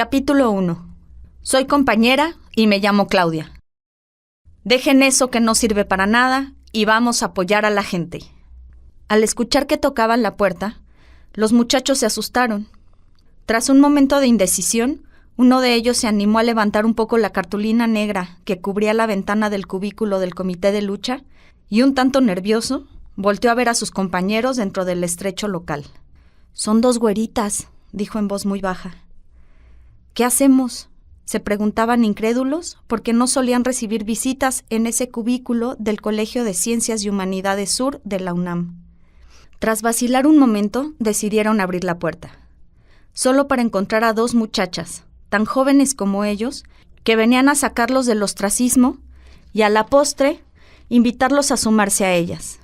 Capítulo 1. Soy compañera y me llamo Claudia. Dejen eso que no sirve para nada y vamos a apoyar a la gente. Al escuchar que tocaban la puerta, los muchachos se asustaron. Tras un momento de indecisión, uno de ellos se animó a levantar un poco la cartulina negra que cubría la ventana del cubículo del comité de lucha y, un tanto nervioso, volteó a ver a sus compañeros dentro del estrecho local. «Son dos güeritas», dijo en voz muy baja. «¿Qué hacemos?», se preguntaban incrédulos porque no solían recibir visitas en ese cubículo del Colegio de Ciencias y Humanidades Sur de la UNAM. Tras vacilar un momento, decidieron abrir la puerta, solo para encontrar a dos muchachas, tan jóvenes como ellos, que venían a sacarlos del ostracismo y a la postre invitarlos a sumarse a ellas.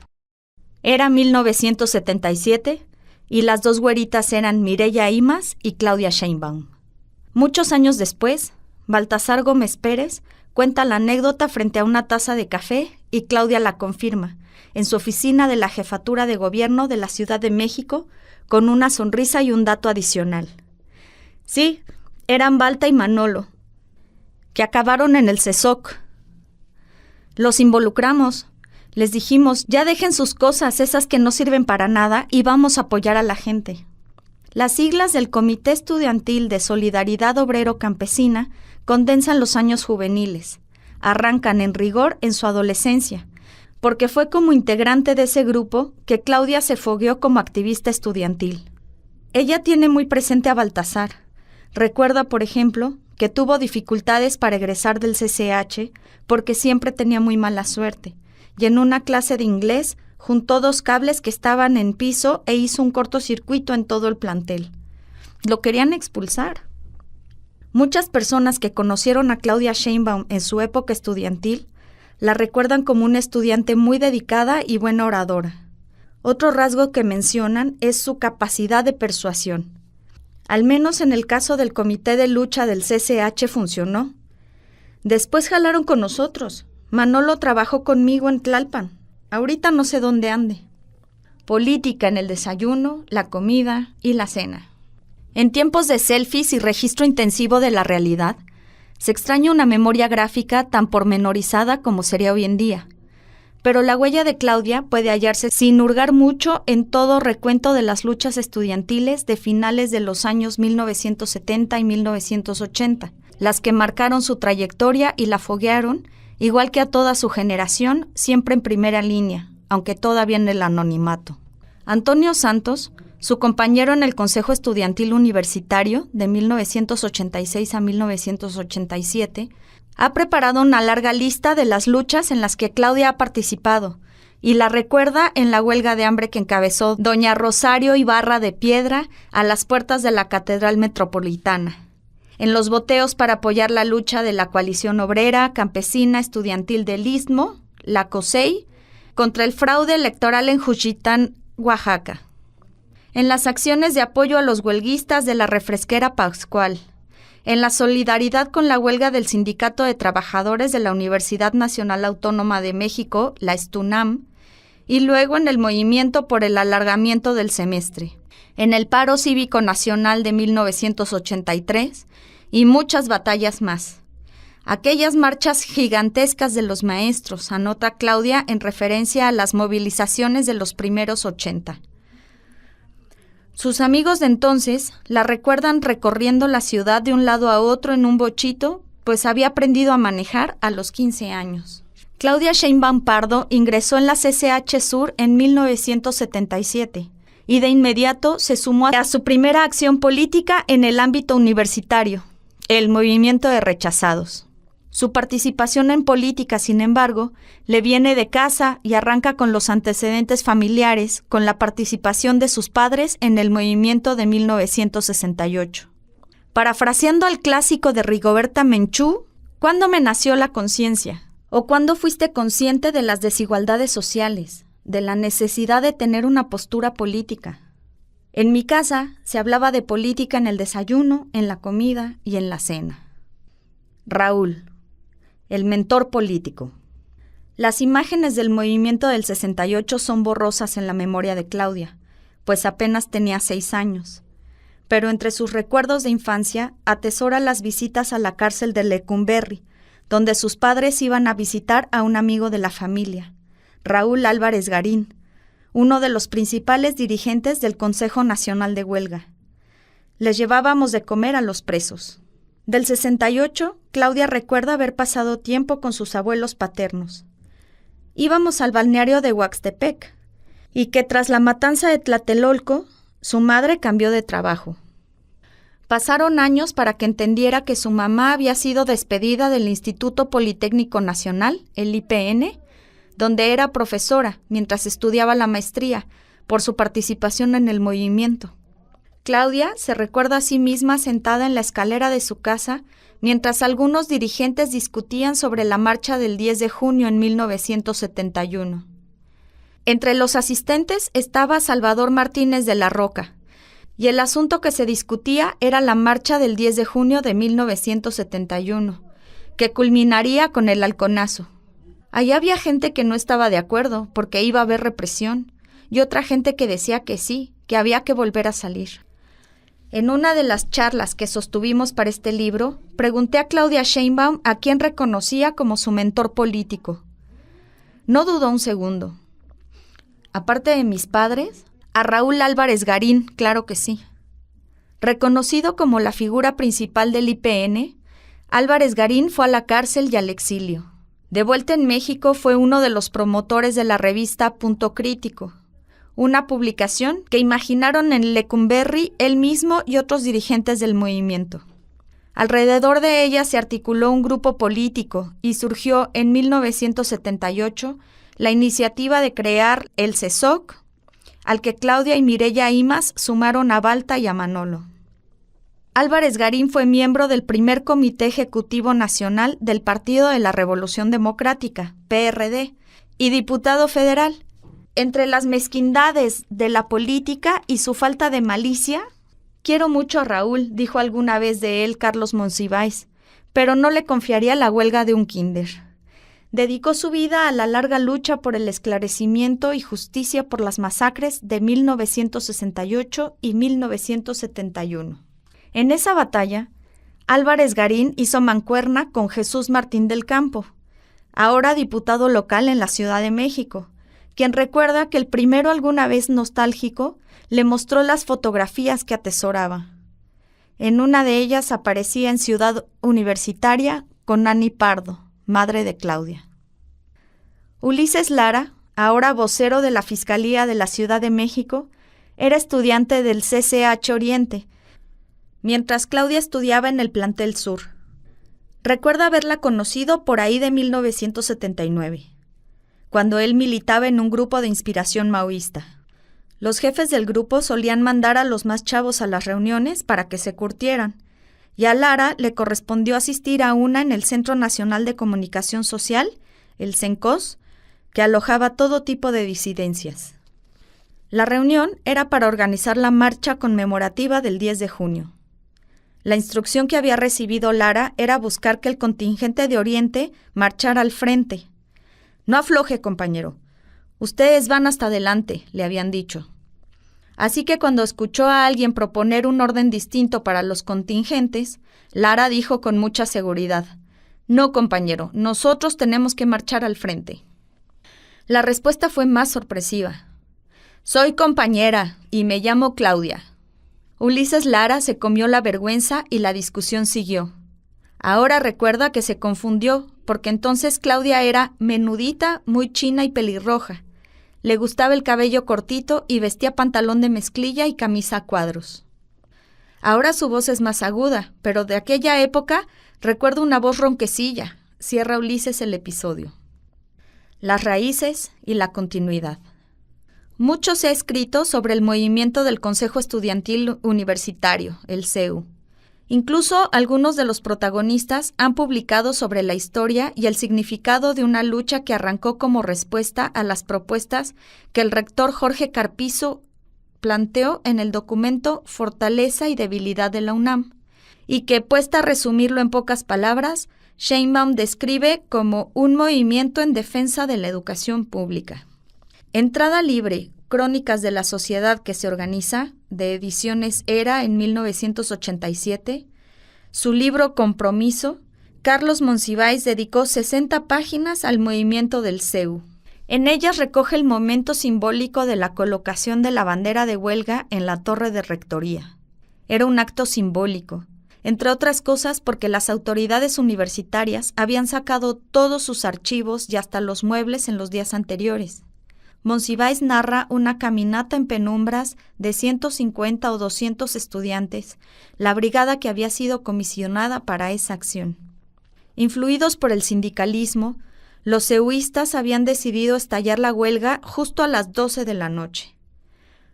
Era 1977 y las dos güeritas eran Mireya Imaz y Claudia Sheinbaum. Muchos años después, Baltasar Gómez Pérez cuenta la anécdota frente a una taza de café y Claudia la confirma, en su oficina de la Jefatura de Gobierno de la Ciudad de México, con una sonrisa y un dato adicional. Sí, eran Balta y Manolo, que acabaron en el CESOC. Los involucramos. Les dijimos, ya dejen sus cosas, esas que no sirven para nada, y vamos a apoyar a la gente. Las siglas del Comité Estudiantil de Solidaridad Obrero Campesina condensan los años juveniles. Arrancan en rigor en su adolescencia, porque fue como integrante de ese grupo que Claudia se fogueó como activista estudiantil. Ella tiene muy presente a Baltasar. Recuerda, por ejemplo, que tuvo dificultades para egresar del CCH porque siempre tenía muy mala suerte, y en una clase de inglés juntó dos cables que estaban en piso e hizo un cortocircuito en todo el plantel. Lo querían expulsar. Muchas personas que conocieron a Claudia Sheinbaum en su época estudiantil la recuerdan como una estudiante muy dedicada y buena oradora. Otro rasgo que mencionan es su capacidad de persuasión. Al menos en el caso del Comité de Lucha del CCH funcionó. Después jalaron con nosotros. Manolo trabajó conmigo en Tlalpan. Ahorita no sé dónde ande. Política en el desayuno, la comida y la cena. En tiempos de selfies y registro intensivo de la realidad, se extraña una memoria gráfica tan pormenorizada como sería hoy en día. Pero la huella de Claudia puede hallarse sin hurgar mucho en todo recuento de las luchas estudiantiles de finales de los años 1970 y 1980, las que marcaron su trayectoria y la foguearon, igual que a toda su generación, siempre en primera línea, aunque todavía en el anonimato. Antonio Santos, su compañero en el Consejo Estudiantil Universitario de 1986 a 1987, ha preparado una larga lista de las luchas en las que Claudia ha participado y la recuerda en la huelga de hambre que encabezó doña Rosario Ibarra de Piedra a las puertas de la Catedral Metropolitana, en los boteos para apoyar la lucha de la Coalición Obrera, Campesina, Estudiantil del Istmo, la COSEI, contra el fraude electoral en Juchitán, Oaxaca, en las acciones de apoyo a los huelguistas de la Refresquera Pascual, en la solidaridad con la huelga del Sindicato de Trabajadores de la Universidad Nacional Autónoma de México, la STUNAM, y luego en el movimiento por el alargamiento del semestre, en el paro cívico nacional de 1983 y muchas batallas más. Aquellas marchas gigantescas de los maestros, anota Claudia en referencia a las movilizaciones de los primeros 80. Sus amigos de entonces la recuerdan recorriendo la ciudad de un lado a otro en un bochito, pues había aprendido a manejar a los 15 años. Claudia Sheinbaum Pardo ingresó en la CCH Sur en 1977 y de inmediato se sumó a su primera acción política en el ámbito universitario, el movimiento de rechazados. Su participación en política, sin embargo, le viene de casa y arranca con los antecedentes familiares, con la participación de sus padres en el movimiento de 1968. Parafraseando al clásico de Rigoberta Menchú, ¿cuándo me nació la conciencia? ¿O cuándo fuiste consciente de las desigualdades sociales, de la necesidad de tener una postura política? En mi casa se hablaba de política en el desayuno, en la comida y en la cena. Raúl, el mentor político. Las imágenes del movimiento del 68 son borrosas en la memoria de Claudia, pues apenas tenía 6 años. pero entre sus recuerdos de infancia atesora las visitas a la cárcel de Lecumberri, donde sus padres iban a visitar a un amigo de la familia, Raúl Álvarez Garín, uno de los principales dirigentes del Consejo Nacional de Huelga. Les llevábamos de comer a los presos. Del 68, Claudia recuerda haber pasado tiempo con sus abuelos paternos. Íbamos al balneario de Huaxtepec, y que tras la matanza de Tlatelolco, su madre cambió de trabajo. Pasaron años para que entendiera que su mamá había sido despedida del Instituto Politécnico Nacional, el IPN, donde era profesora mientras estudiaba la maestría, por su participación en el movimiento. Claudia se recuerda a sí misma sentada en la escalera de su casa mientras algunos dirigentes discutían sobre la marcha del 10 de junio en 1971. Entre los asistentes estaba Salvador Martínez de la Roca, y el asunto que se discutía era la marcha del 10 de junio de 1971, que culminaría con el halconazo. Allí había gente que no estaba de acuerdo porque iba a haber represión, y otra gente que decía que sí, que había que volver a salir. En una de las charlas que sostuvimos para este libro, pregunté a Claudia Sheinbaum a quién reconocía como su mentor político. No dudó un segundo. Aparte de mis padres, a Raúl Álvarez Garín, claro que sí. Reconocido como la figura principal del IPN, Álvarez Garín fue a la cárcel y al exilio. De vuelta en México fue uno de los promotores de la revista Punto Crítico, una publicación que imaginaron en Lecumberri él mismo y otros dirigentes del movimiento. Alrededor de ella se articuló un grupo político y surgió en 1978 la iniciativa de crear el CESOC, al que Claudia y Mireya Imaz sumaron a Balta y a Manolo. Álvarez Garín fue miembro del primer Comité Ejecutivo Nacional del Partido de la Revolución Democrática, PRD, y diputado federal. Entre las mezquindades de la política y su falta de malicia, quiero mucho a Raúl, dijo alguna vez de él Carlos Monsiváis, pero no le confiaría la huelga de un kinder. Dedicó su vida a la larga lucha por el esclarecimiento y justicia por las masacres de 1968 y 1971. En esa batalla, Álvarez Garín hizo mancuerna con Jesús Martín del Campo, ahora diputado local en la Ciudad de México, quien recuerda que el primero, alguna vez nostálgico, le mostró las fotografías que atesoraba. En una de ellas aparecía en Ciudad Universitaria con Ani Pardo, madre de Claudia. Ulises Lara, ahora vocero de la Fiscalía de la Ciudad de México, era estudiante del CCH Oriente, mientras Claudia estudiaba en el Plantel Sur. Recuerda haberla conocido por ahí de 1979. Cuando él militaba en un grupo de inspiración maoísta. Los jefes del grupo solían mandar a los más chavos a las reuniones para que se curtieran, y a Lara le correspondió asistir a una en el Centro Nacional de Comunicación Social, el CENCOS, que alojaba todo tipo de disidencias. La reunión era para organizar la marcha conmemorativa del 10 de junio. La instrucción que había recibido Lara era buscar que el contingente de Oriente marchara al frente. «No afloje, compañero. Ustedes van hasta adelante», le habían dicho. Así que cuando escuchó a alguien proponer un orden distinto para los contingentes, Lara dijo con mucha seguridad: «No, compañero, nosotros tenemos que marchar al frente». La respuesta fue más sorpresiva. «Soy compañera y me llamo Claudia». Ulises Lara se comió la vergüenza y la discusión siguió. Ahora recuerda que se confundió, porque entonces Claudia era menudita, muy china y pelirroja. Le gustaba el cabello cortito y vestía pantalón de mezclilla y camisa a cuadros. Ahora su voz es más aguda, pero de aquella época recuerdo una voz ronquecilla, cierra Ulises el episodio. Las raíces y la continuidad. Mucho se ha escrito sobre el movimiento del Consejo Estudiantil Universitario, el CEU. Incluso algunos de los protagonistas han publicado sobre la historia y el significado de una lucha que arrancó como respuesta a las propuestas que el rector Jorge Carpizo planteó en el documento Fortaleza y Debilidad de la UNAM, y que, puesta a resumirlo en pocas palabras, Sheinbaum describe como un movimiento en defensa de la educación pública. Entrada libre, Crónicas de la Sociedad que se Organiza, de Ediciones Era en 1987, su libro Compromiso, Carlos Monsiváis dedicó 60 páginas al movimiento del CEU. En ellas recoge el momento simbólico de la colocación de la bandera de huelga en la torre de rectoría. Era un acto simbólico, entre otras cosas porque las autoridades universitarias habían sacado todos sus archivos y hasta los muebles en los días anteriores. Monsiváis narra una caminata en penumbras de 150 o 200 estudiantes, la brigada que había sido comisionada para esa acción. Influidos por el sindicalismo, los ceuistas habían decidido estallar la huelga justo a las 12 de la noche.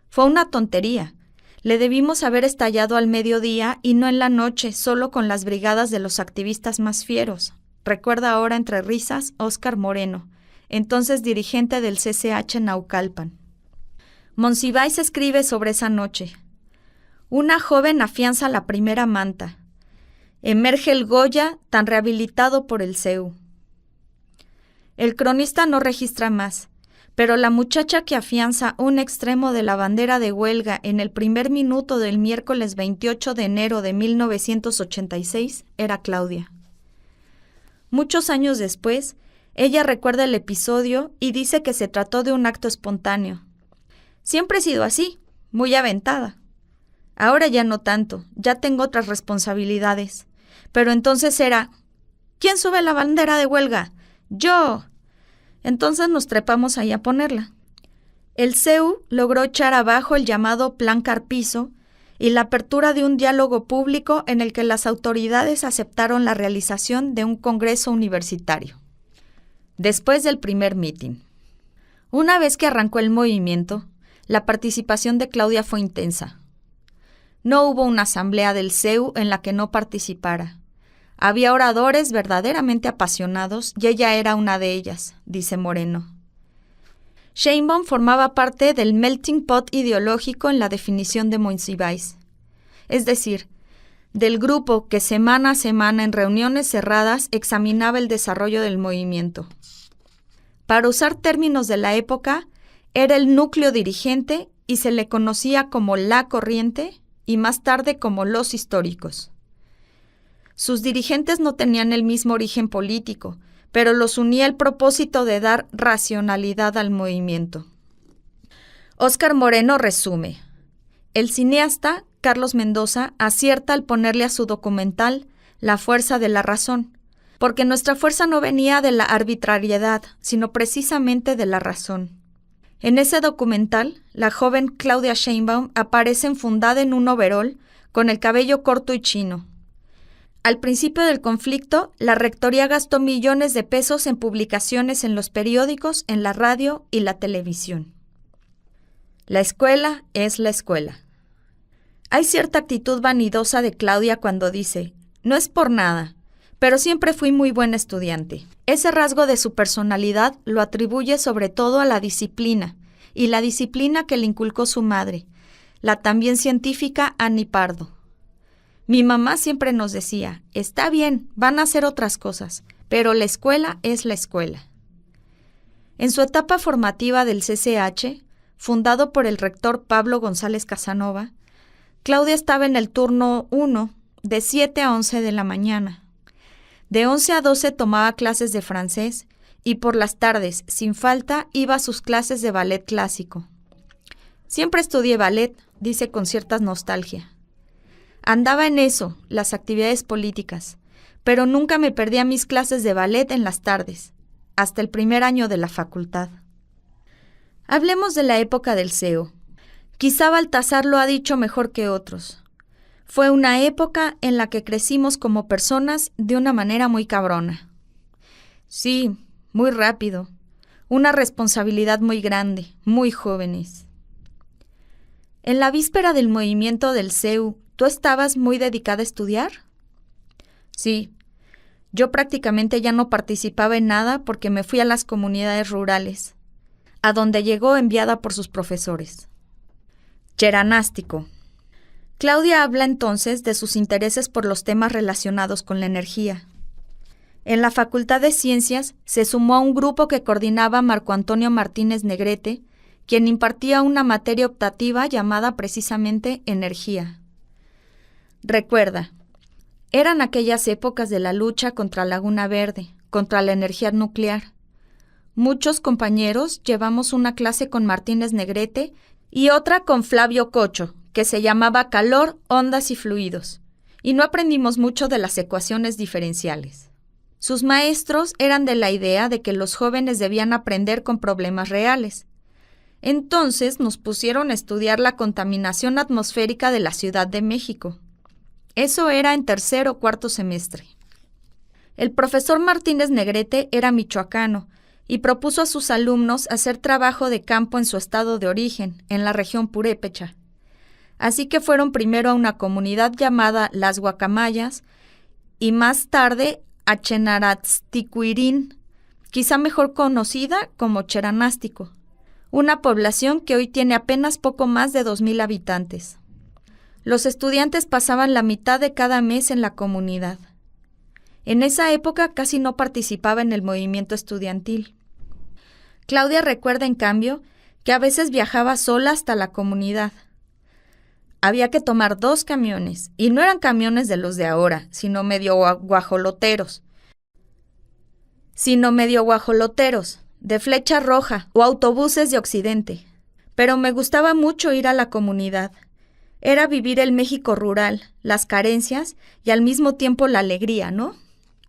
Fue una tontería. Le debimos haber estallado al mediodía y no en la noche, solo con las brigadas de los activistas más fieros. Recuerda ahora entre risas Óscar Moreno, entonces dirigente del CCH Naucalpan. Monsiváis escribe sobre esa noche. Una joven afianza la primera manta. Emerge el Goya tan rehabilitado por el CEU. El cronista no registra más, pero la muchacha que afianza un extremo de la bandera de huelga en el primer minuto del miércoles 28 de enero de 1986 era Claudia. Muchos años después, ella recuerda el episodio y dice que se trató de un acto espontáneo. Siempre he sido así, muy aventada. Ahora ya no tanto, ya tengo otras responsabilidades. Pero entonces era, ¿quién sube la bandera de huelga? ¡Yo! Entonces nos trepamos ahí a ponerla. El CEU logró echar abajo el llamado Plan Carpizo y la apertura de un diálogo público en el que las autoridades aceptaron la realización de un congreso universitario. Después del primer mitin. Una vez que arrancó el movimiento, la participación de Claudia fue intensa. No hubo una asamblea del CEU en la que no participara. Había oradores verdaderamente apasionados y ella era una de ellas, dice Moreno. Sheinbaum formaba parte del melting pot ideológico en la definición de Monsiváis, es decir, del grupo que semana a semana en reuniones cerradas examinaba el desarrollo del movimiento. Para usar términos de la época, era el núcleo dirigente y se le conocía como la corriente y más tarde como los históricos. Sus dirigentes no tenían el mismo origen político, pero los unía el propósito de dar racionalidad al movimiento. Óscar Moreno resume. El cineasta Carlos Mendoza acierta al ponerle a su documental La fuerza de la razón, porque nuestra fuerza no venía de la arbitrariedad, sino precisamente de la razón. En ese documental, la joven Claudia Sheinbaum aparece enfundada en un overol con el cabello corto y chino. Al principio del conflicto, la rectoría gastó millones de pesos en publicaciones en los periódicos, en la radio y la televisión. La escuela es la escuela. Hay cierta actitud vanidosa de Claudia cuando dice, no es por nada, pero siempre fui muy buena estudiante. Ese rasgo de su personalidad lo atribuye sobre todo a la disciplina, y la disciplina que le inculcó su madre, la también científica Annie Pardo. Mi mamá siempre nos decía, está bien, van a hacer otras cosas, pero la escuela es la escuela. En su etapa formativa del CCH, fundado por el rector Pablo González Casanova, Claudia estaba en el turno 1, de 7 a 11 de la mañana. De 11 a 12 tomaba clases de francés y por las tardes, sin falta, iba a sus clases de ballet clásico. Siempre estudié ballet, dice con cierta nostalgia. Andaba en eso, las actividades políticas, pero nunca me perdía mis clases de ballet en las tardes, hasta el primer año de la facultad. Hablemos de la época del CEU. Quizá Baltasar lo ha dicho mejor que otros. Fue una época en la que crecimos como personas de una manera muy cabrona. Sí, muy rápido. Una responsabilidad muy grande, muy jóvenes. En la víspera del movimiento del CEU, ¿tú estabas muy dedicada a estudiar? Sí. Yo prácticamente ya no participaba en nada porque me fui a las comunidades rurales, a donde llegó enviada por sus profesores. Cheranástico. Claudia habla entonces de sus intereses por los temas relacionados con la energía. En la Facultad de Ciencias se sumó a un grupo que coordinaba Marco Antonio Martínez Negrete, quien impartía una materia optativa llamada precisamente energía. Recuerda, eran aquellas épocas de la lucha contra Laguna Verde, contra la energía nuclear. Muchos compañeros llevamos una clase con Martínez Negrete y otra con Flavio Cocho, que se llamaba Calor, Ondas y Fluidos, y no aprendimos mucho de las ecuaciones diferenciales. Sus maestros eran de la idea de que los jóvenes debían aprender con problemas reales. Entonces nos pusieron a estudiar la contaminación atmosférica de la Ciudad de México. Eso era en tercer o cuarto semestre. El profesor Martínez Negrete era michoacano y propuso a sus alumnos hacer trabajo de campo en su estado de origen, en la región purépecha. Así que fueron primero a una comunidad llamada Las Guacamayas y más tarde a Chenaratzticuirín, quizá mejor conocida como Cheranástico, una población que hoy tiene apenas poco más de 2,000 habitantes. Los estudiantes pasaban la mitad de cada mes en la comunidad. En esa época casi no participaba en el movimiento estudiantil. Claudia recuerda, en cambio, que a veces viajaba sola hasta la comunidad. Había que tomar 2 camiones, y no eran camiones de los de ahora, sino medio guajoloteros, de Flecha Roja o autobuses de Occidente. Pero me gustaba mucho ir a la comunidad. Era vivir el México rural, las carencias y al mismo tiempo la alegría, ¿no?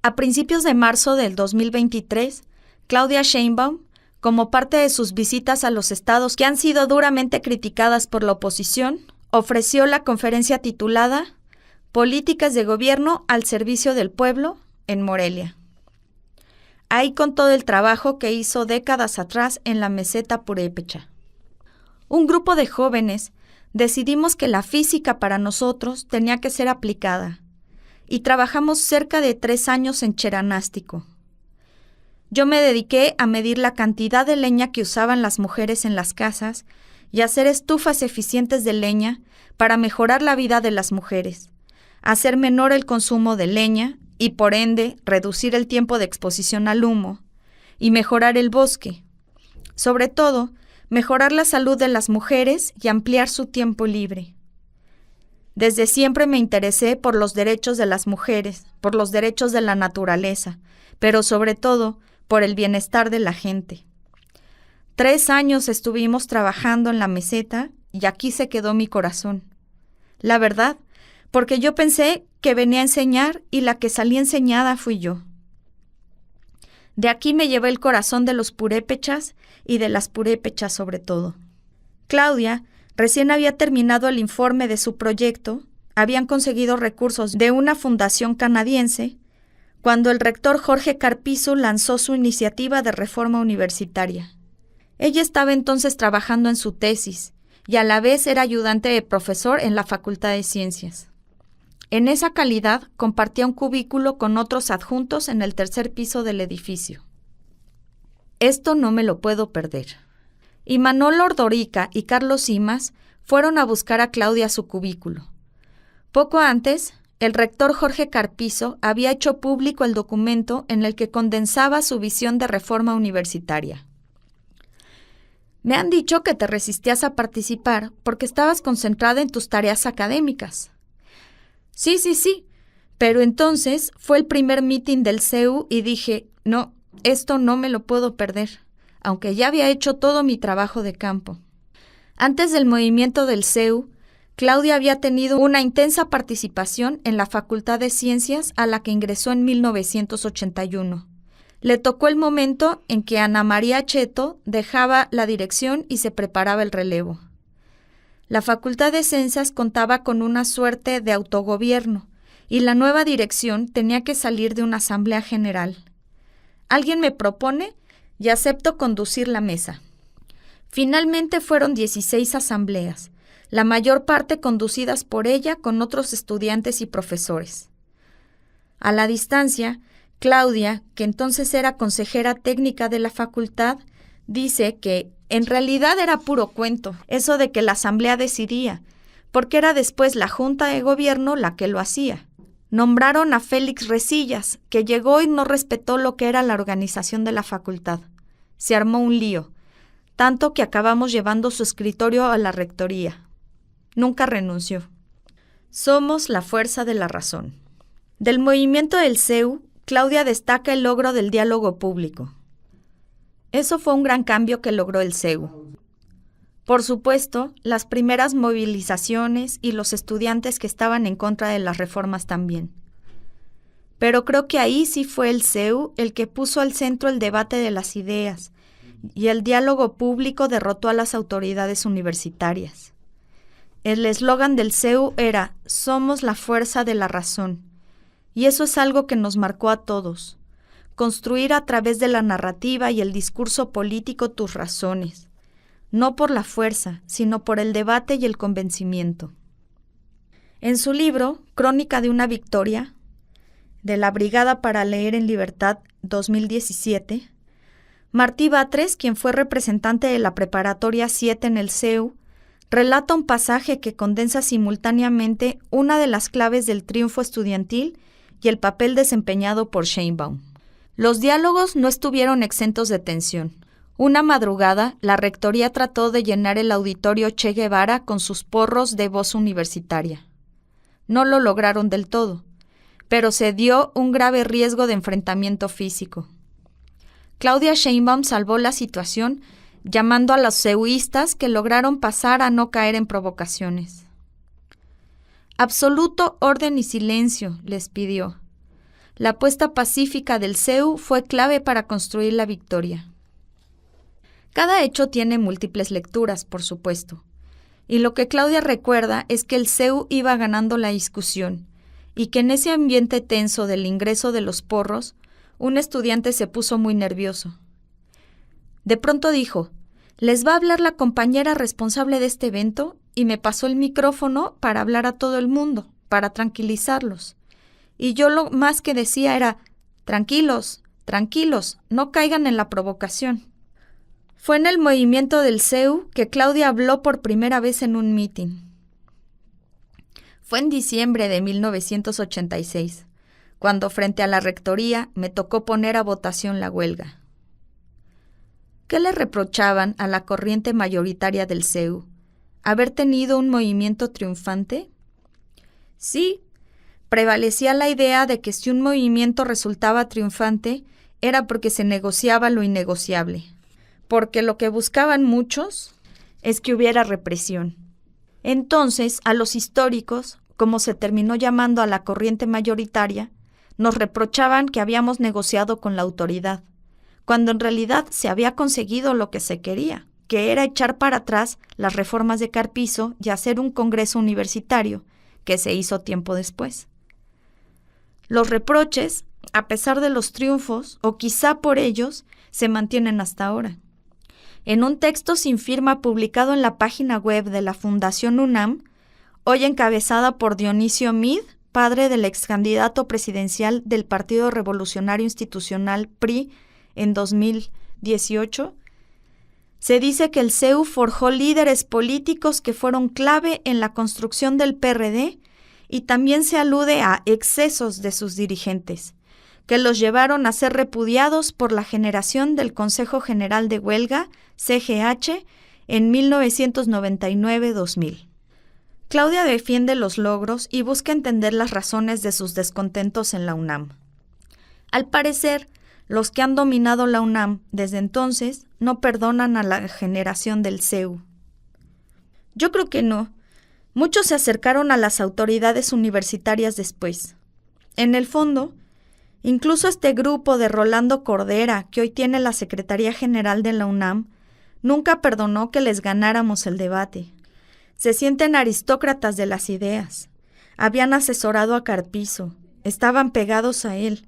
A principios de marzo del 2023, Claudia Sheinbaum, como parte de sus visitas a los estados que han sido duramente criticadas por la oposición, ofreció la conferencia titulada Políticas de Gobierno al Servicio del Pueblo en Morelia. Ahí contó del trabajo que hizo décadas atrás en la meseta purépecha. Un grupo de jóvenes decidimos que la física para nosotros tenía que ser aplicada y trabajamos cerca de 3 años en Cheranástico. Yo me dediqué a medir la cantidad de leña que usaban las mujeres en las casas y hacer estufas eficientes de leña para mejorar la vida de las mujeres, hacer menor el consumo de leña y, por ende, reducir el tiempo de exposición al humo y mejorar el bosque. Sobre todo, mejorar la salud de las mujeres y ampliar su tiempo libre. Desde siempre me interesé por los derechos de las mujeres, por los derechos de la naturaleza, pero sobre todo por el bienestar de la gente. 3 años estuvimos trabajando en la meseta y aquí se quedó mi corazón. La verdad, porque yo pensé que venía a enseñar y la que salí enseñada fui yo. De aquí me llevé el corazón de los purépechas y de las purépechas sobre todo. Claudia recién había terminado el informe de su proyecto, habían conseguido recursos de una fundación canadiense, cuando el rector Jorge Carpizo lanzó su iniciativa de reforma universitaria. Ella estaba entonces trabajando en su tesis y a la vez era ayudante de profesor en la Facultad de Ciencias. En esa calidad compartía un cubículo con otros adjuntos en el 3er piso del edificio. Esto no me lo puedo perder. Y Manolo Ordorica y Carlos Simas fueron a buscar a Claudia a su cubículo. Poco antes, el rector Jorge Carpizo había hecho público el documento en el que condensaba su visión de reforma universitaria. Me han dicho que te resistías a participar porque estabas concentrada en tus tareas académicas. Sí, pero entonces fue el primer meeting del CEU y dije, no, esto no me lo puedo perder, aunque ya había hecho todo mi trabajo de campo. Antes del movimiento del CEU, Claudia había tenido una intensa participación en la Facultad de Ciencias a la que ingresó en 1981. Le tocó el momento en que Ana María Cheto dejaba la dirección y se preparaba el relevo. La Facultad de Ciencias contaba con una suerte de autogobierno y la nueva dirección tenía que salir de una asamblea general. Alguien me propone y acepto conducir la mesa. Finalmente fueron 16 asambleas, la mayor parte conducidas por ella con otros estudiantes y profesores. A la distancia, Claudia, que entonces era consejera técnica de la facultad, dice que en realidad era puro cuento, eso de que la asamblea decidía, porque era después la Junta de Gobierno la que lo hacía. Nombraron a Félix Resillas, que llegó y no respetó lo que era la organización de la facultad. Se armó un lío. tanto que acabamos llevando su escritorio a la rectoría. Nunca renunció. Somos la fuerza de la razón. Del movimiento del CEU, Claudia destaca el logro del diálogo público. Eso fue un gran cambio que logró el CEU. Por supuesto, las primeras movilizaciones y los estudiantes que estaban en contra de las reformas también. Pero creo que ahí sí fue el CEU el que puso al centro el debate de las ideas, y el diálogo público derrotó a las autoridades universitarias. El eslogan del CEU era «Somos la fuerza de la razón», y eso es algo que nos marcó a todos. Construir a través de la narrativa y el discurso político tus razones, no por la fuerza, sino por el debate y el convencimiento. En su libro, Crónica de una victoria, de la Brigada para Leer en Libertad 2017, Martí Batres, quien fue representante de la Preparatoria 7 en el CEU, relata un pasaje que condensa simultáneamente una de las claves del triunfo estudiantil y el papel desempeñado por Sheinbaum. Los diálogos no estuvieron exentos de tensión. Una madrugada, la rectoría trató de llenar el auditorio Che Guevara con sus porros de voz universitaria. No lo lograron del todo, pero se dio un grave riesgo de enfrentamiento físico. Claudia Sheinbaum salvó la situación llamando a los ceuistas que lograron pasar a no caer en provocaciones. Absoluto orden y silencio, les pidió. La apuesta pacífica del CEU fue clave para construir la victoria. Cada hecho tiene múltiples lecturas, por supuesto, y lo que Claudia recuerda es que el CEU iba ganando la discusión y que en ese ambiente tenso del ingreso de los porros, un estudiante se puso muy nervioso. De pronto dijo, «Les va a hablar la compañera responsable de este evento», y me pasó el micrófono para hablar a todo el mundo, para tranquilizarlos. Y yo lo más que decía era, «Tranquilos, tranquilos, no caigan en la provocación». Fue en el movimiento del CEU que Claudia habló por primera vez en un mitin. Fue en diciembre de 1986, cuando frente a la rectoría me tocó poner a votación la huelga. ¿Qué le reprochaban a la corriente mayoritaria del CEU? ¿Haber tenido un movimiento triunfante? Sí, prevalecía la idea de que si un movimiento resultaba triunfante era porque se negociaba lo innegociable, porque lo que buscaban muchos es que hubiera represión. Entonces, a los históricos, como se terminó llamando a la corriente mayoritaria, nos reprochaban que habíamos negociado con la autoridad, cuando en realidad se había conseguido lo que se quería, que era echar para atrás las reformas de Carpizo y hacer un congreso universitario, que se hizo tiempo después. Los reproches, a pesar de los triunfos, o quizá por ellos, se mantienen hasta ahora. En un texto sin firma publicado en la página web de la Fundación UNAM, hoy encabezada por Dionisio Mid, padre del ex candidato presidencial del Partido Revolucionario Institucional PRI en 2018, se dice que el CEU forjó líderes políticos que fueron clave en la construcción del PRD y también se alude a excesos de sus dirigentes, que los llevaron a ser repudiados por la generación del Consejo General de Huelga, CGH, en 1999-2000. Claudia defiende los logros y busca entender las razones de sus descontentos en la UNAM. Al parecer, los que han dominado la UNAM desde entonces no perdonan a la generación del CEU. Yo creo que no. Muchos se acercaron a las autoridades universitarias después. En el fondo, incluso este grupo de Rolando Cordera, que hoy tiene la Secretaría General de la UNAM, nunca perdonó que les ganáramos el debate. Se sienten aristócratas de las ideas. Habían asesorado a Carpizo, estaban pegados a él.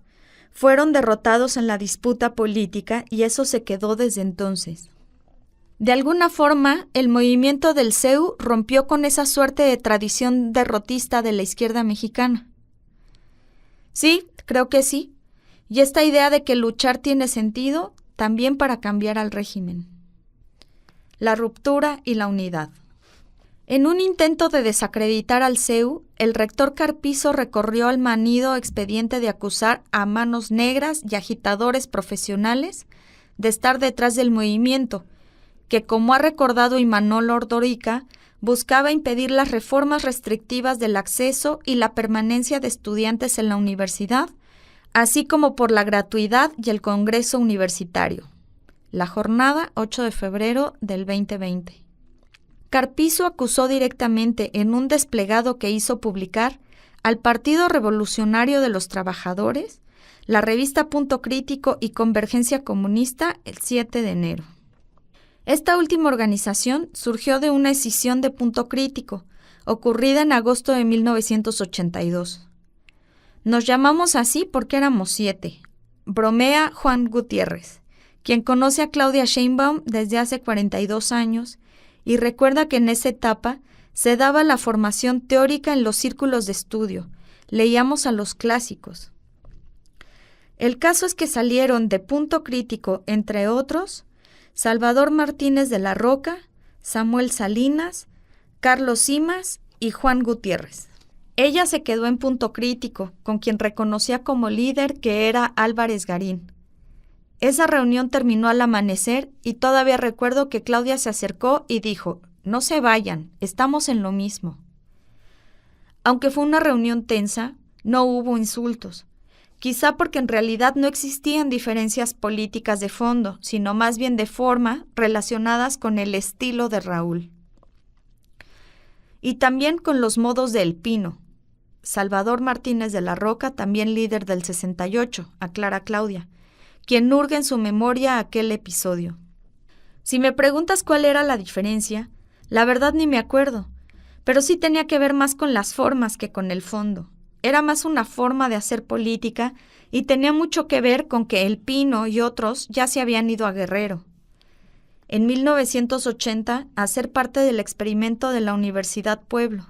Fueron derrotados en la disputa política y eso se quedó desde entonces. De alguna forma, el movimiento del CEU rompió con esa suerte de tradición derrotista de la izquierda mexicana. Sí, creo que sí. Y esta idea de que luchar tiene sentido también para cambiar al régimen. La ruptura y la unidad. En un intento de desacreditar al CEU, el rector Carpizo recorrió el manido expediente de acusar a manos negras y agitadores profesionales de estar detrás del movimiento que, como ha recordado Imanol Ordorica, buscaba impedir las reformas restrictivas del acceso y la permanencia de estudiantes en la universidad, así como por la gratuidad y el Congreso Universitario. La jornada, 8 de febrero del 2020. Carpizo acusó directamente en un desplegado que hizo publicar al Partido Revolucionario de los Trabajadores, la revista Punto Crítico y Convergencia Comunista el 7 de enero. Esta última organización surgió de una escisión de Punto Crítico, ocurrida en agosto de 1982. Nos llamamos así porque éramos 7, bromea Juan Gutiérrez, quien conoce a Claudia Sheinbaum desde hace 42 años y recuerda que en esa etapa se daba la formación teórica en los círculos de estudio, leíamos a los clásicos. El caso es que salieron de Punto Crítico, entre otros, Salvador Martínez de la Roca, Samuel Salinas, Carlos Simas y Juan Gutiérrez. Ella se quedó en Punto Crítico, con quien reconocía como líder que era Álvarez Garín. Esa reunión terminó al amanecer y todavía recuerdo que Claudia se acercó y dijo: «No se vayan, estamos en lo mismo». Aunque fue una reunión tensa, no hubo insultos. Quizá porque en realidad no existían diferencias políticas de fondo, sino más bien de forma relacionadas con el estilo de Raúl. Y también con los modos de El Pino. Salvador Martínez de la Roca, también líder del 68, aclara Claudia, quien hurga en su memoria aquel episodio. Si me preguntas cuál era la diferencia, la verdad ni me acuerdo, pero sí tenía que ver más con las formas que con el fondo. Era más una forma de hacer política y tenía mucho que ver con que El Pino y otros ya se habían ido a Guerrero. En 1980, a ser parte del experimento de la Universidad Pueblo.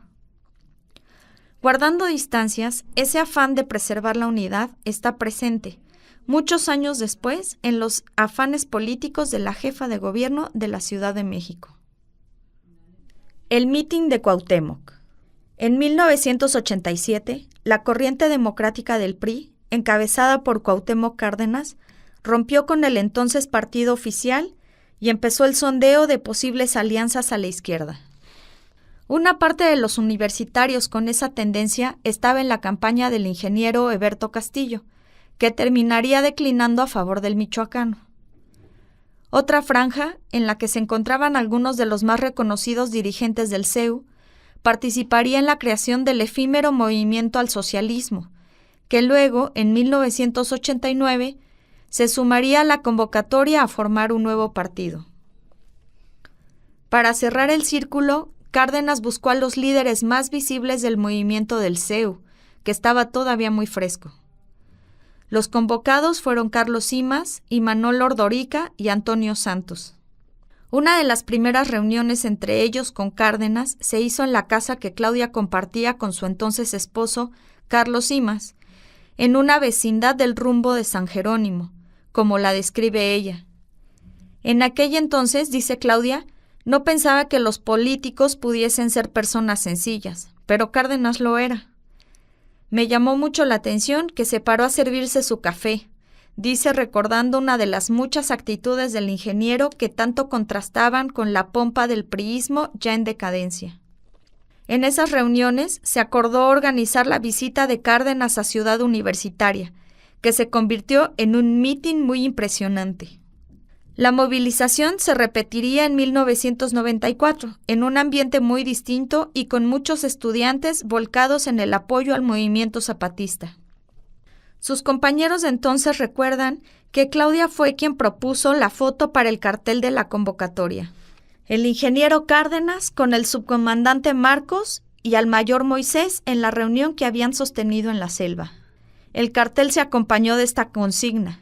Guardando distancias, ese afán de preservar la unidad está presente, muchos años después, en los afanes políticos de la jefa de gobierno de la Ciudad de México. El mitin de Cuauhtémoc. En 1987, la corriente democrática del PRI, encabezada por Cuauhtémoc Cárdenas, rompió con el entonces partido oficial y empezó el sondeo de posibles alianzas a la izquierda. Una parte de los universitarios con esa tendencia estaba en la campaña del ingeniero Heberto Castillo, que terminaría declinando a favor del michoacano. Otra franja, en la que se encontraban algunos de los más reconocidos dirigentes del CEU, participaría en la creación del efímero Movimiento al Socialismo, que luego, en 1989, se sumaría a la convocatoria a formar un nuevo partido. Para cerrar el círculo, Cárdenas buscó a los líderes más visibles del movimiento del CEU, que estaba todavía muy fresco. Los convocados fueron Carlos Simas, Imanol Ordorica y Antonio Santos. Una de las primeras reuniones entre ellos con Cárdenas se hizo en la casa que Claudia compartía con su entonces esposo, Carlos Simas, en una vecindad del rumbo de San Jerónimo, como la describe ella. En aquel entonces, dice Claudia, no pensaba que los políticos pudiesen ser personas sencillas, pero Cárdenas lo era. Me llamó mucho la atención que se paró a servirse su café, dice recordando una de las muchas actitudes del ingeniero que tanto contrastaban con la pompa del priismo ya en decadencia. En esas reuniones se acordó organizar la visita de Cárdenas a Ciudad Universitaria, que se convirtió en un mitin muy impresionante. La movilización se repetiría en 1994, en un ambiente muy distinto y con muchos estudiantes volcados en el apoyo al movimiento zapatista. Sus compañeros de entonces recuerdan que Claudia fue quien propuso la foto para el cartel de la convocatoria. El ingeniero Cárdenas con el subcomandante Marcos y al mayor Moisés en la reunión que habían sostenido en la selva. El cartel se acompañó de esta consigna: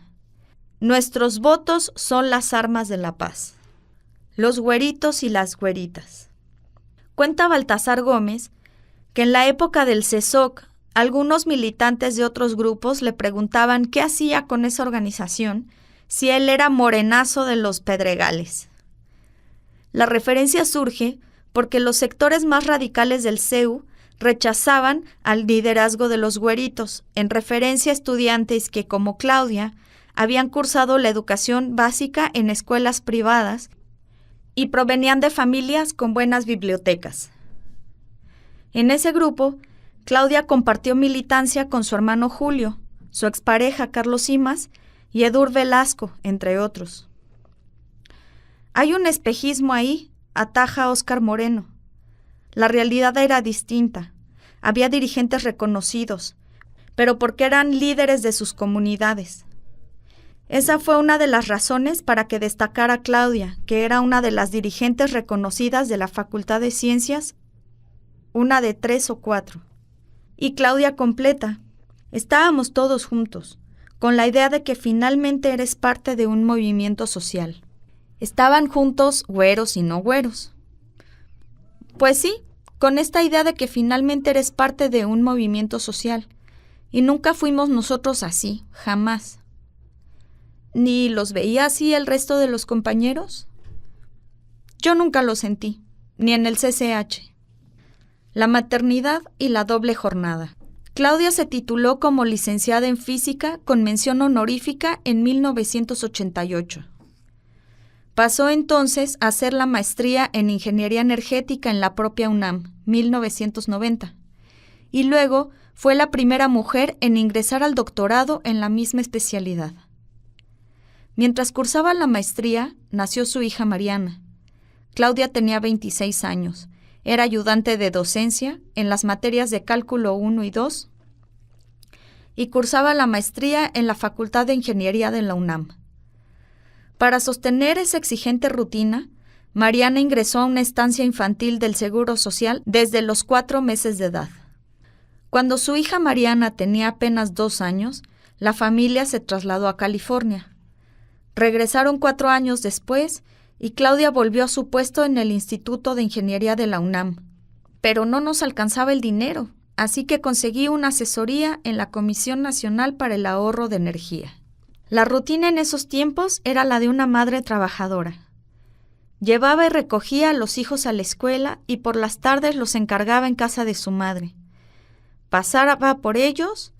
nuestros votos son las armas de la paz. Los güeritos y las güeritas. Cuenta Baltasar Gómez que en la época del CESOC, algunos militantes de otros grupos le preguntaban qué hacía con esa organización si él era morenazo de los Pedregales. La referencia surge porque los sectores más radicales del CEU rechazaban al liderazgo de los güeritos, en referencia a estudiantes que, como Claudia, habían cursado la educación básica en escuelas privadas y provenían de familias con buenas bibliotecas. En ese grupo, Claudia compartió militancia con su hermano Julio, su expareja Carlos Simas y Edur Velasco, entre otros. Hay un espejismo ahí, ataja Óscar Moreno. La realidad era distinta. Había dirigentes reconocidos, pero porque eran líderes de sus comunidades. Esa fue una de las razones para que destacara Claudia, que era una de las dirigentes reconocidas de la Facultad de Ciencias, una de 3 o 4. Y Claudia completa: estábamos todos juntos, con la idea de que finalmente eres parte de un movimiento social. Estaban juntos güeros y no güeros. Pues sí, con esta idea de que finalmente eres parte de un movimiento social. Y nunca fuimos nosotros así, jamás. ¿Ni los veía así el resto de los compañeros? Yo nunca lo sentí, ni en el CCH. La maternidad y la doble jornada. Claudia se tituló como licenciada en física con mención honorífica en 1988. Pasó entonces a hacer la maestría en Ingeniería Energética en la propia UNAM, 1990, y luego fue la primera mujer en ingresar al doctorado en la misma especialidad. Mientras cursaba la maestría, nació su hija Mariana. Claudia tenía 26 años, era ayudante de docencia en las materias de Cálculo 1 y 2 y cursaba la maestría en la Facultad de Ingeniería de la UNAM. Para sostener esa exigente rutina, Mariana ingresó a una estancia infantil del Seguro Social desde los 4 meses de edad. Cuando su hija Mariana tenía apenas 2 años, la familia se trasladó a California. Regresaron 4 años después y Claudia volvió a su puesto en el Instituto de Ingeniería de la UNAM. Pero no nos alcanzaba el dinero, así que conseguí una asesoría en la Comisión Nacional para el Ahorro de Energía. La rutina en esos tiempos era la de una madre trabajadora. Llevaba y recogía a los hijos a la escuela y por las tardes los encargaba en casa de su madre. Pasaba por ellos,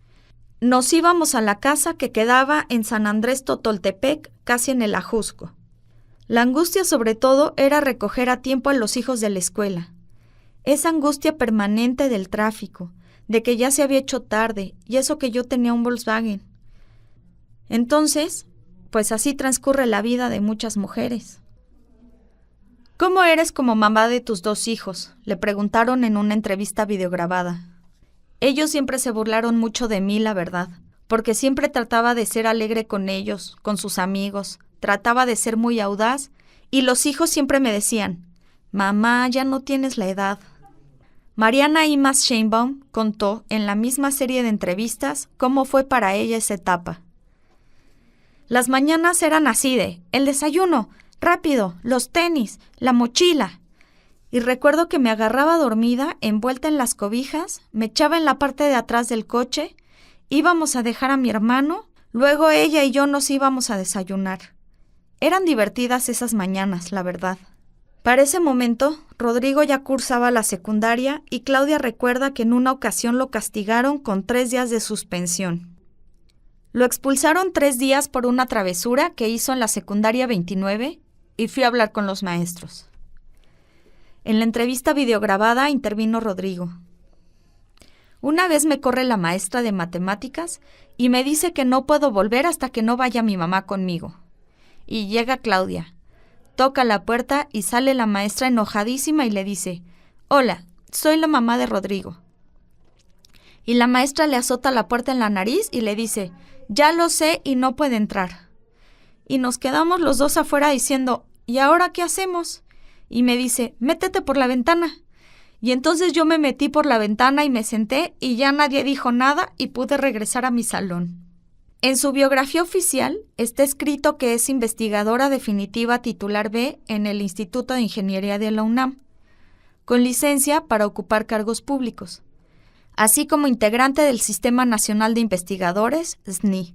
nos íbamos a la casa que quedaba en San Andrés Totoltepec, casi en el Ajusco. La angustia sobre todo era recoger a tiempo a los hijos de la escuela. Esa angustia permanente del tráfico, de que ya se había hecho tarde, y eso que yo tenía un Volkswagen. Entonces, pues así transcurre la vida de muchas mujeres. ¿Cómo eres como mamá de tus 2 hijos?, le preguntaron en una entrevista videograbada. Ellos siempre se burlaron mucho de mí, la verdad, porque siempre trataba de ser alegre con ellos, con sus amigos, trataba de ser muy audaz, y los hijos siempre me decían: «Mamá, ya no tienes la edad». Mariana Imaz Sheinbaum contó en la misma serie de entrevistas cómo fue para ella esa etapa. Las mañanas eran así de: el desayuno, rápido, los tenis, la mochila. Y recuerdo que me agarraba dormida, envuelta en las cobijas, me echaba en la parte de atrás del coche, íbamos a dejar a mi hermano, luego ella y yo nos íbamos a desayunar. Eran divertidas esas mañanas, la verdad. Para ese momento, Rodrigo ya cursaba la secundaria y Claudia recuerda que en una ocasión lo castigaron con 3 días de suspensión. Lo expulsaron 3 días por una travesura que hizo en la secundaria 29 y fui a hablar con los maestros. En la entrevista videograbada intervino Rodrigo. Una vez me corre la maestra de matemáticas y me dice que no puedo volver hasta que no vaya mi mamá conmigo. Y llega Claudia, toca la puerta y sale la maestra enojadísima y le dice: «Hola, soy la mamá de Rodrigo». Y la maestra le azota la puerta en la nariz y le dice: «Ya lo sé y no puede entrar». Y nos quedamos los 2 afuera diciendo: «¿Y ahora qué hacemos?». Y me dice: «Métete por la ventana». Y entonces yo me metí por la ventana y me senté y ya nadie dijo nada y pude regresar a mi salón. En su biografía oficial está escrito que es investigadora definitiva titular B en el Instituto de Ingeniería de la UNAM, con licencia para ocupar cargos públicos, así como integrante del Sistema Nacional de Investigadores, SNI.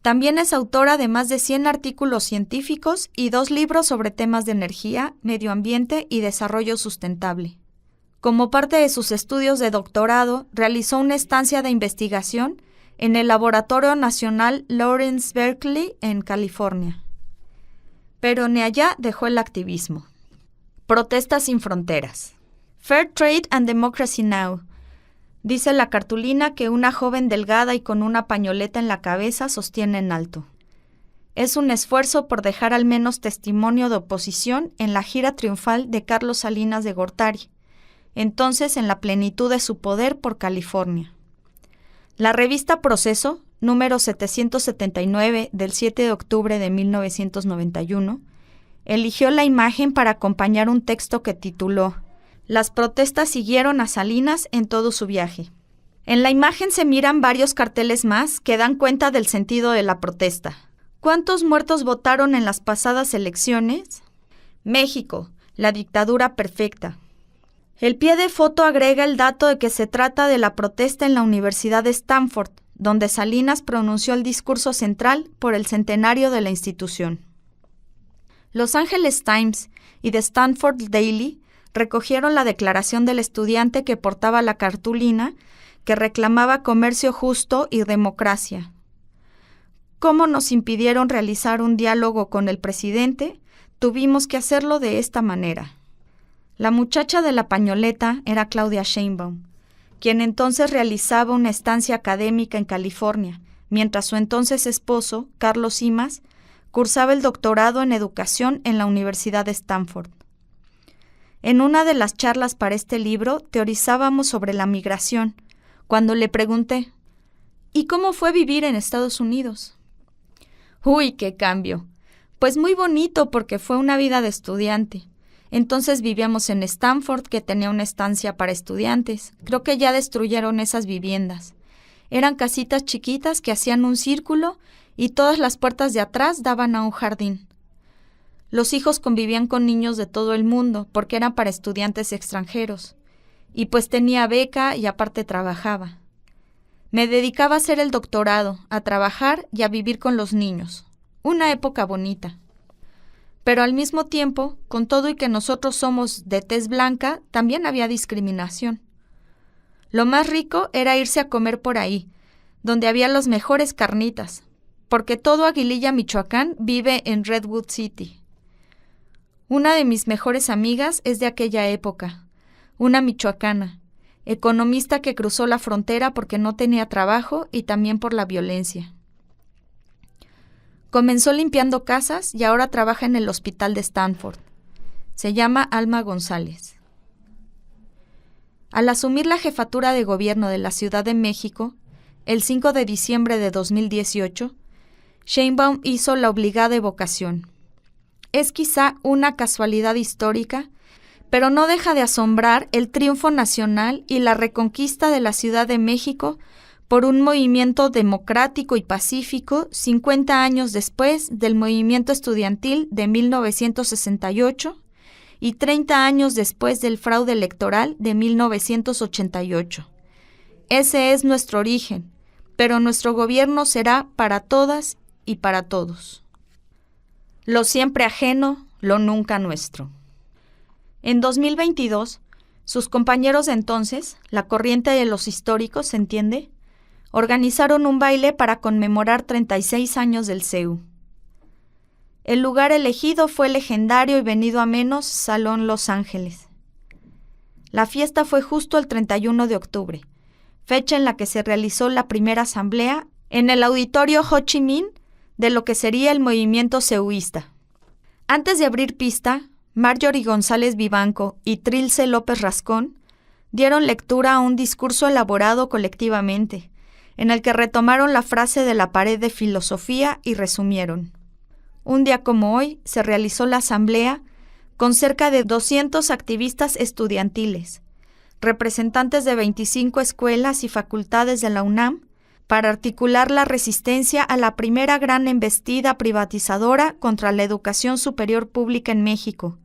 También es autora de más de 100 artículos científicos y 2 libros sobre temas de energía, medio ambiente y desarrollo sustentable. Como parte de sus estudios de doctorado, realizó una estancia de investigación en el Laboratorio Nacional Lawrence Berkeley en California. Pero ni allá dejó el activismo. Protesta sin fronteras. Fair Trade and Democracy Now. Dice la cartulina que una joven delgada y con una pañoleta en la cabeza sostiene en alto. Es un esfuerzo por dejar al menos testimonio de oposición en la gira triunfal de Carlos Salinas de Gortari, entonces en la plenitud de su poder por California. La revista Proceso, número 779 del 7 de octubre de 1991, eligió la imagen para acompañar un texto que tituló "Las protestas siguieron a Salinas en todo su viaje". En la imagen se miran varios carteles más que dan cuenta del sentido de la protesta. ¿Cuántos muertos votaron en las pasadas elecciones? México, la dictadura perfecta. El pie de foto agrega el dato de que se trata de la protesta en la Universidad de Stanford, donde Salinas pronunció el discurso central por el centenario de la institución. Los Angeles Times y The Stanford Daily recogieron la declaración del estudiante que portaba la cartulina que reclamaba comercio justo y democracia. ¿Cómo nos impidieron realizar un diálogo con el presidente? Tuvimos que hacerlo de esta manera. La muchacha de la pañoleta era Claudia Sheinbaum, quien entonces realizaba una estancia académica en California, mientras su entonces esposo, Carlos Simas, cursaba el doctorado en educación en la Universidad de Stanford. En una de las charlas para este libro teorizábamos sobre la migración, cuando le pregunté, ¿y cómo fue vivir en Estados Unidos? ¡Uy, qué cambio! Pues muy bonito porque fue una vida de estudiante. Entonces vivíamos en Stanford, que tenía una estancia para estudiantes. Creo que ya destruyeron esas viviendas. Eran casitas chiquitas que hacían un círculo y todas las puertas de atrás daban a un jardín. Los hijos convivían con niños de todo el mundo porque eran para estudiantes extranjeros. Y pues tenía beca y aparte trabajaba. Me dedicaba a hacer el doctorado, a trabajar y a vivir con los niños. Una época bonita. Pero al mismo tiempo, con todo y que nosotros somos de tez blanca, también había discriminación. Lo más rico era irse a comer por ahí, donde había las mejores carnitas, porque todo Aguililla, Michoacán, vive en Redwood City. Una de mis mejores amigas es de aquella época, una michoacana, economista que cruzó la frontera porque no tenía trabajo y también por la violencia. Comenzó limpiando casas y ahora trabaja en el hospital de Stanford. Se llama Alma González. Al asumir la jefatura de gobierno de la Ciudad de México, el 5 de diciembre de 2018, Sheinbaum hizo la obligada evocación. Es quizá una casualidad histórica, pero no deja de asombrar el triunfo nacional y la reconquista de la Ciudad de México por un movimiento democrático y pacífico 50 años después del movimiento estudiantil de 1968 y 30 años después del fraude electoral de 1988. Ese es nuestro origen, pero nuestro gobierno será para todas y para todos. Lo siempre ajeno, lo nunca nuestro. En 2022, sus compañeros de entonces, la corriente de los históricos, ¿se entiende?, organizaron un baile para conmemorar 36 años del CEU. El lugar elegido fue el legendario y venido a menos Salón Los Ángeles. La fiesta fue justo el 31 de octubre, fecha en la que se realizó la primera asamblea en el auditorio Ho Chi Minh de lo que sería el movimiento ceuista. Antes de abrir pista, Marjorie González Vivanco y Trilce López Rascón dieron lectura a un discurso elaborado colectivamente, en el que retomaron la frase de la pared de filosofía y resumieron. Un día como hoy se realizó la asamblea con cerca de 200 activistas estudiantiles, representantes de 25 escuelas y facultades de la UNAM, para articular la resistencia a la primera gran embestida privatizadora contra la educación superior pública en México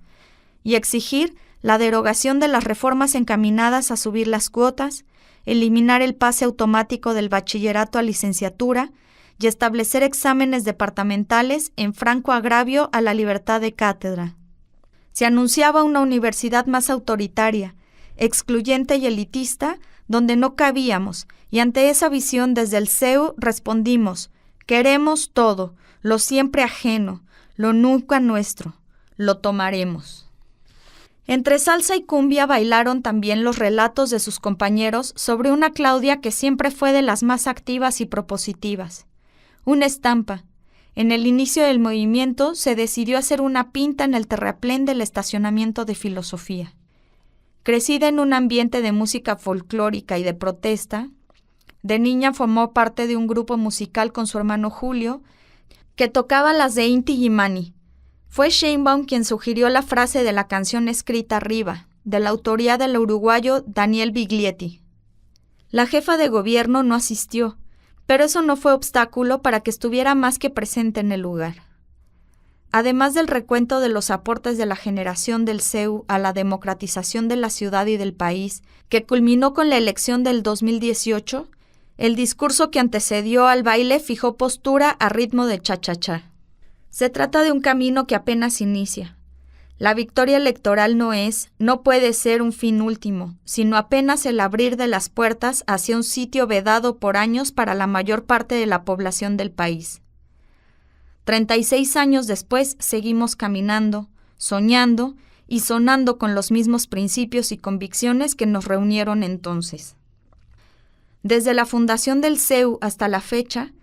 y exigir la derogación de las reformas encaminadas a subir las cuotas, eliminar el pase automático del bachillerato a licenciatura y establecer exámenes departamentales en franco agravio a la libertad de cátedra. Se anunciaba una universidad más autoritaria, excluyente y elitista, donde no cabíamos, y ante esa visión desde el CEU respondimos: queremos todo, lo siempre ajeno, lo nunca nuestro, lo tomaremos. Entre salsa y cumbia bailaron también los relatos de sus compañeros sobre una Claudia que siempre fue de las más activas y propositivas. Una estampa. En el inicio del movimiento se decidió hacer una pinta en el terraplén del estacionamiento de Filosofía. Crecida en un ambiente de música folclórica y de protesta, de niña formó parte de un grupo musical con su hermano Julio, que tocaba las de Inti Illimani. Fue Sheinbaum quien sugirió la frase de la canción escrita arriba, de la autoría del uruguayo Daniel Biglietti. La jefa de gobierno no asistió, pero eso no fue obstáculo para que estuviera más que presente en el lugar. Además del recuento de los aportes de la generación del CEU a la democratización de la ciudad y del país, que culminó con la elección del 2018, el discurso que antecedió al baile fijó postura a ritmo de cha-cha-cha. Se trata de un camino que apenas inicia. La victoria electoral no puede ser un fin último, sino apenas el abrir de las puertas hacia un sitio vedado por años para la mayor parte de la población del país. 36 años después seguimos caminando, soñando y sonando con los mismos principios y convicciones que nos reunieron entonces. Desde la fundación del CEU hasta la fecha,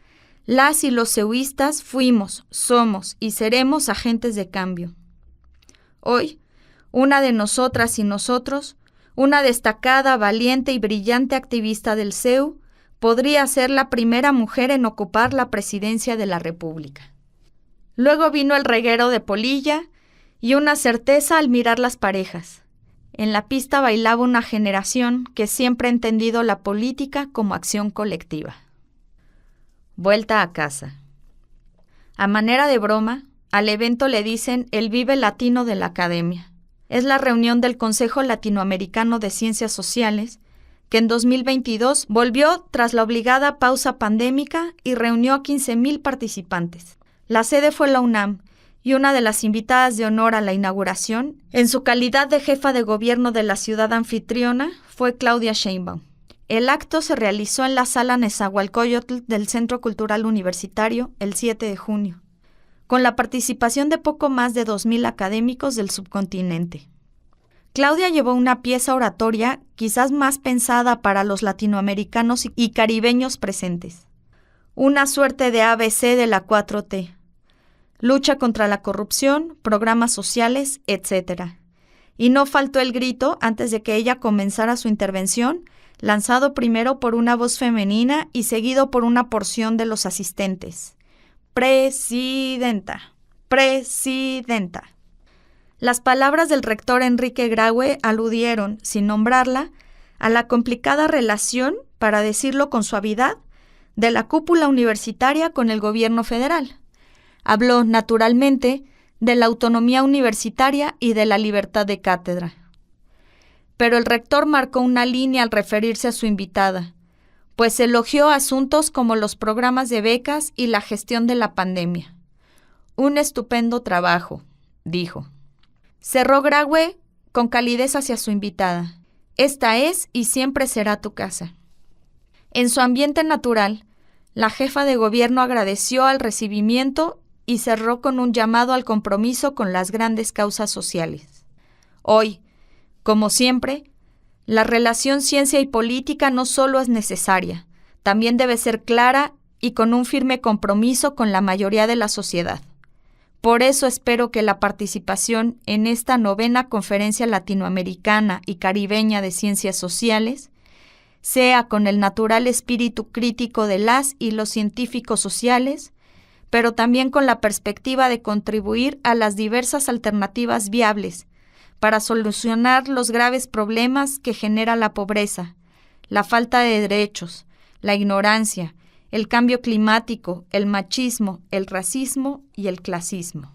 las y los ceuistas fuimos, somos y seremos agentes de cambio. Hoy, una de nosotras y nosotros, una destacada, valiente y brillante activista del CEU, podría ser la primera mujer en ocupar la presidencia de la República. Luego vino el reguero de polilla y una certeza al mirar las parejas. En la pista bailaba una generación que siempre ha entendido la política como acción colectiva. Vuelta a casa. A manera de broma, al evento le dicen el Vive Latino de la Academia. Es la reunión del Consejo Latinoamericano de Ciencias Sociales, que en 2022 volvió tras la obligada pausa pandémica y reunió a 15,000 participantes. La sede fue la UNAM, y una de las invitadas de honor a la inauguración, en su calidad de jefa de gobierno de la ciudad anfitriona, fue Claudia Sheinbaum. El acto se realizó en la Sala Nezahualcóyotl del Centro Cultural Universitario el 7 de junio, con la participación de poco más de 2,000 académicos del subcontinente. Claudia llevó una pieza oratoria quizás más pensada para los latinoamericanos y caribeños presentes. Una suerte de ABC de la 4T. Lucha contra la corrupción, programas sociales, etc. Y no faltó el grito antes de que ella comenzara su intervención, lanzado primero por una voz femenina y seguido por una porción de los asistentes. Presidenta, presidenta. Las palabras del rector Enrique Graue aludieron, sin nombrarla, a la complicada relación, para decirlo con suavidad, de la cúpula universitaria con el gobierno federal. Habló, naturalmente, de la autonomía universitaria y de la libertad de cátedra. Pero el rector marcó una línea al referirse a su invitada, pues elogió asuntos como los programas de becas y la gestión de la pandemia. Un estupendo trabajo, dijo. Cerró Graue con calidez hacia su invitada. Esta es y siempre será tu casa. En su ambiente natural, la jefa de gobierno agradeció al recibimiento y cerró con un llamado al compromiso con las grandes causas sociales. Hoy, como siempre, la relación ciencia y política no solo es necesaria, también debe ser clara y con un firme compromiso con la mayoría de la sociedad. Por eso espero que la participación en esta 9ª Conferencia Latinoamericana y Caribeña de Ciencias Sociales sea con el natural espíritu crítico de las y los científicos sociales, pero también con la perspectiva de contribuir a las diversas alternativas viables para solucionar los graves problemas que genera la pobreza, la falta de derechos, la ignorancia, el cambio climático, el machismo, el racismo y el clasismo.